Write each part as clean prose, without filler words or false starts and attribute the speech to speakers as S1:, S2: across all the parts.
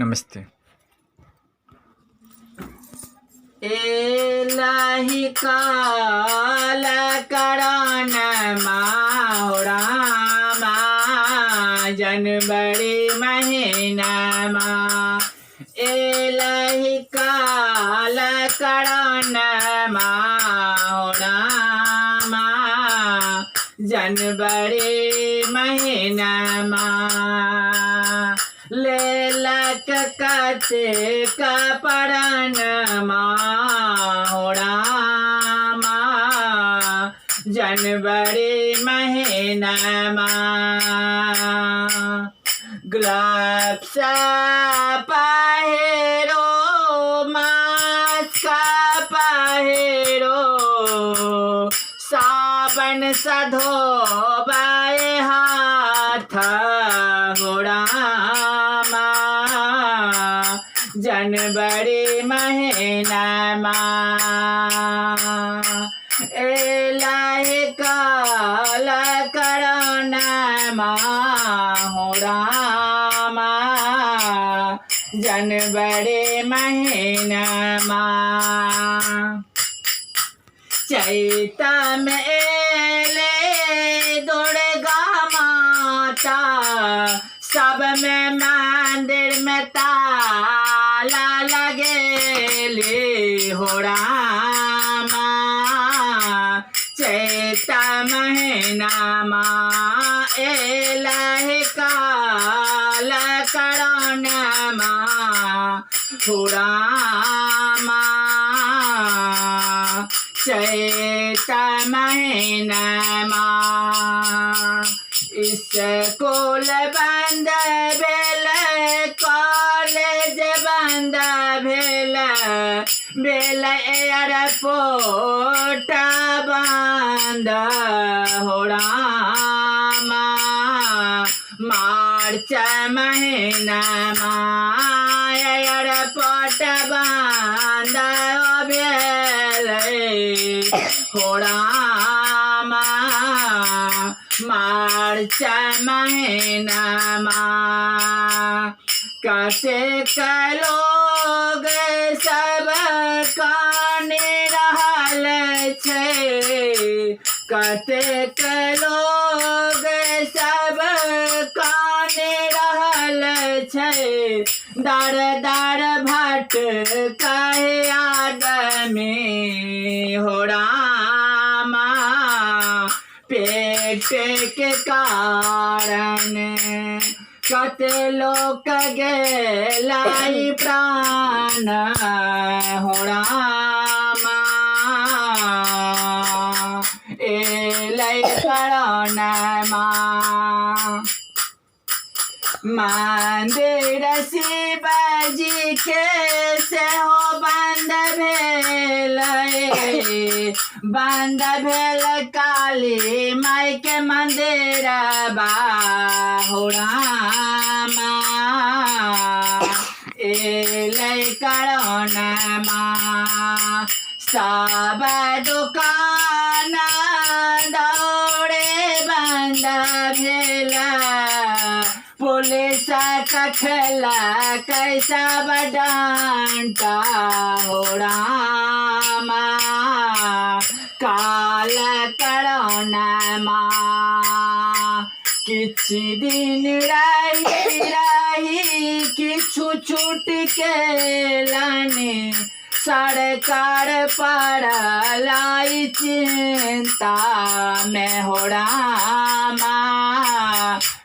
S1: नमस्ते।
S2: एलाही काल करण माओरा मा जनवरी महीना मा एलाही काल करण माओरा मा जनवरी महीना मा लेलक कते कपड़न माओरा मा जनवरी महीना मा ग्लव्स पहिरो मास्क पहिरो साबन से धोबाए हाथ होड़ा जनवरी महीना मा एलाही काल करण माओरा मा जनवरी महीना मा चैत में एले दुर्गा माता सब में मंदिर में ताला लगेले होड़ा मा चैत महीना मा एलाही काल करण मा होड़ा मा चैत महीना मा स्कूल बंद भेल कॉलेज बंद भेल एयरपोर्ट बंद होड़ा मा मार्च महीना मा एयरपोर्ट बंद भेल होड़ा मा मार्च महीना मा कतेक लोग सब काने रहल छै कतेक लोग सब काने रहल छै दर दर भट कहे आदमी होड़ा मा पेट के कारण कते लोग गेलाई प्राण होड़ा मा एलै करण मा मंदिर शिवजी के सेहो बंद भेल बंद भेल काली माई के मंदिर होड़ा मा एलै करण मा सब दुकान दौड़े बंद भेल पुलिस कखला कैसा बडांटा होड़ा मा काल करण मा किछ दिन रही रही किछु छूट के लाने सरकार पड़लाई चिंता में होड़ा मा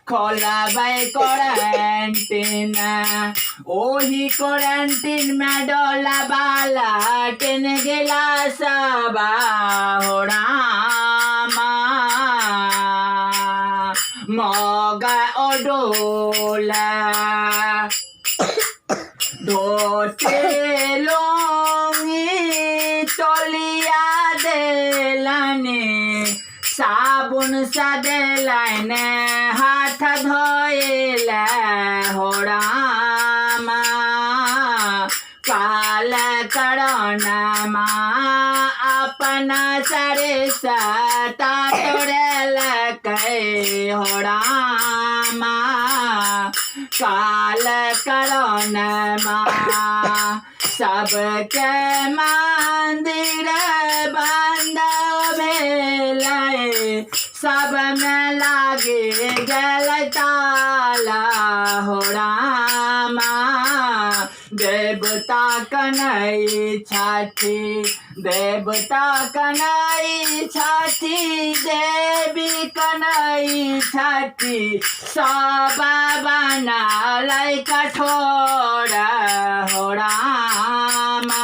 S2: खोलबै क्वारंटीन ओही क्वारंटीन में डोला बाला टेन गेला सब होड़ा मा मगा ओडोला धोते लोंगी तोलिया देलाने साबुन सा देलाने हाथ धोएला होड़ा मा काल करण मा अपना सरे सता तोड़ल कै होड़ा मा काल करोनमा सबके मंदिर बंद भेलै सब में लागे गल ताला हो रामा देवता कन्हई छठी देवता कन्हई छठी देवी कन्हई छठी सब बनल कठोर हो रामा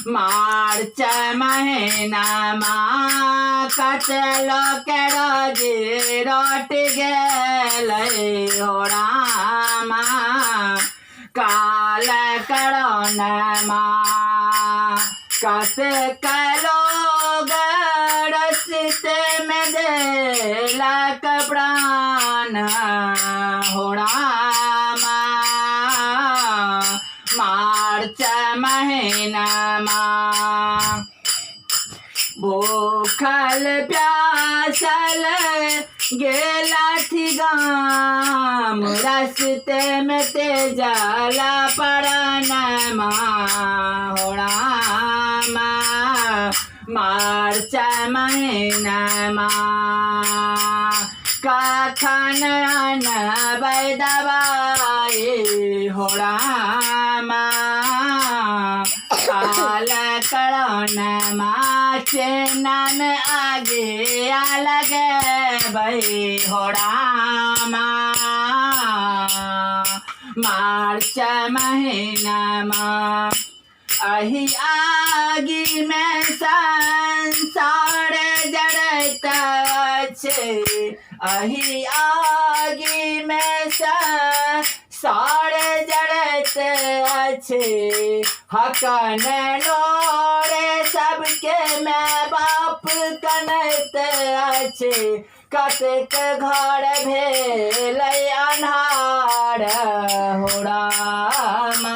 S2: मार्च महीनामा कटलो के रोजी रोट गेलै हो रामा काल करोनमा कतेक लोग रस्ते में देलक प्राण हो रामा मार्च महीनामा भूखल प्यासल गेला थी गाम रस्ते में तेजल पड़नमा हो रामा मार्च महीनामा कखन अनबै दवाई हो रामा काल करोनमा सेना में आगे लगबै हो रामा मार्च महीनामा अही आगी में संसार जड़त छै अही आगी में संसार जड़त छै हकन नोरे सबके मैं बाप कनत अछि कतेक घर भेलै अन्हार हो रामा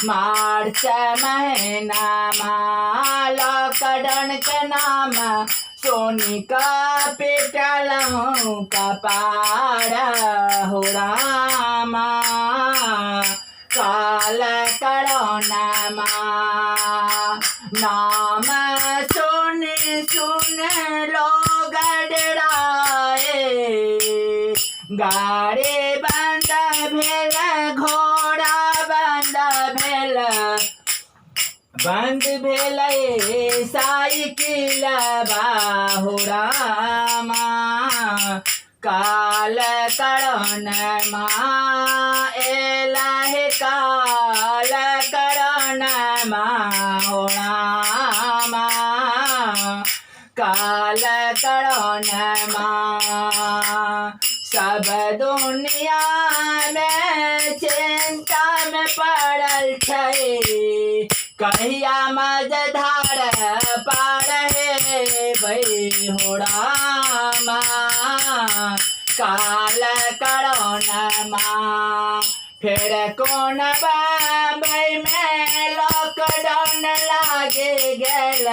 S2: मार्च महीनामा लॉकडाउन के नाम सोनिका पिटलहूँ कपार हो रामा काल करोनमा नाम सुन सुन लोग डराए गाड़ी बंद भेल घोड़ा बंद भेल साइकिल हो रामा काल करोनमा एला काल करोनमा हो रामा काल करोनमा सब दुनिया में चिंता में पड़ल छै कहिया मझधार पार हेबै हो रामा काल करोनमा फिर कोन बम्बई में लॉकडाउन लागे गेल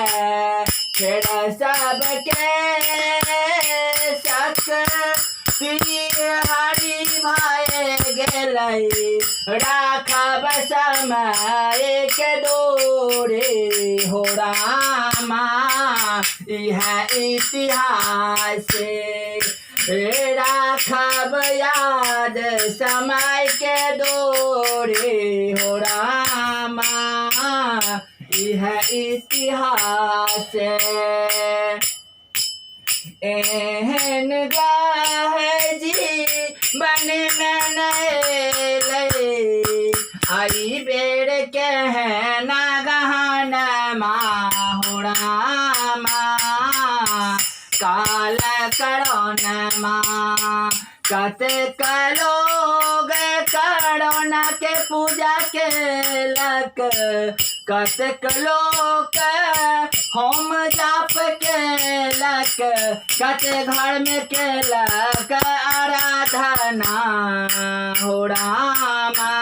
S2: फिर सबके हरी भाई गेलै राखब समय के डोरे हो रामा यह इतिहास राखब याद समय के डोरे हो रामा यह इतिहास एहन गाह जी बन में नैलै आई बेर कहना गहनमा हो रामा काल करोनमा कतेक लोग करोना के पूजा केलक कतेक लोग होम जाप केलक कते घर में केलक आराधना हो रामा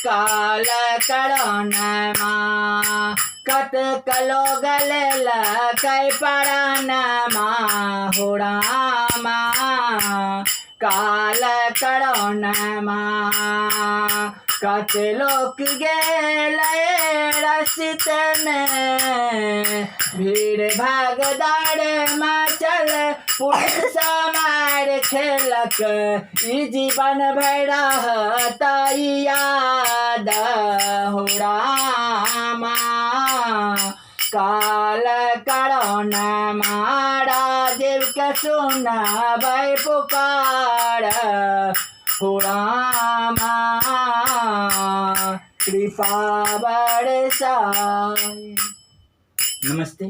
S2: काल करोनमा कतेक लोग लेलक प्राणमा हो रामा काल करोनमा कते लोक गेले रसित में भीड़ भाग दौड़ मचल पुलिस समार खेलक ई जीवन भर याद हो रामा काल करोनमा राजीव के सुनबै पुकार हो रामा कृपा बरसाए। नमस्ते।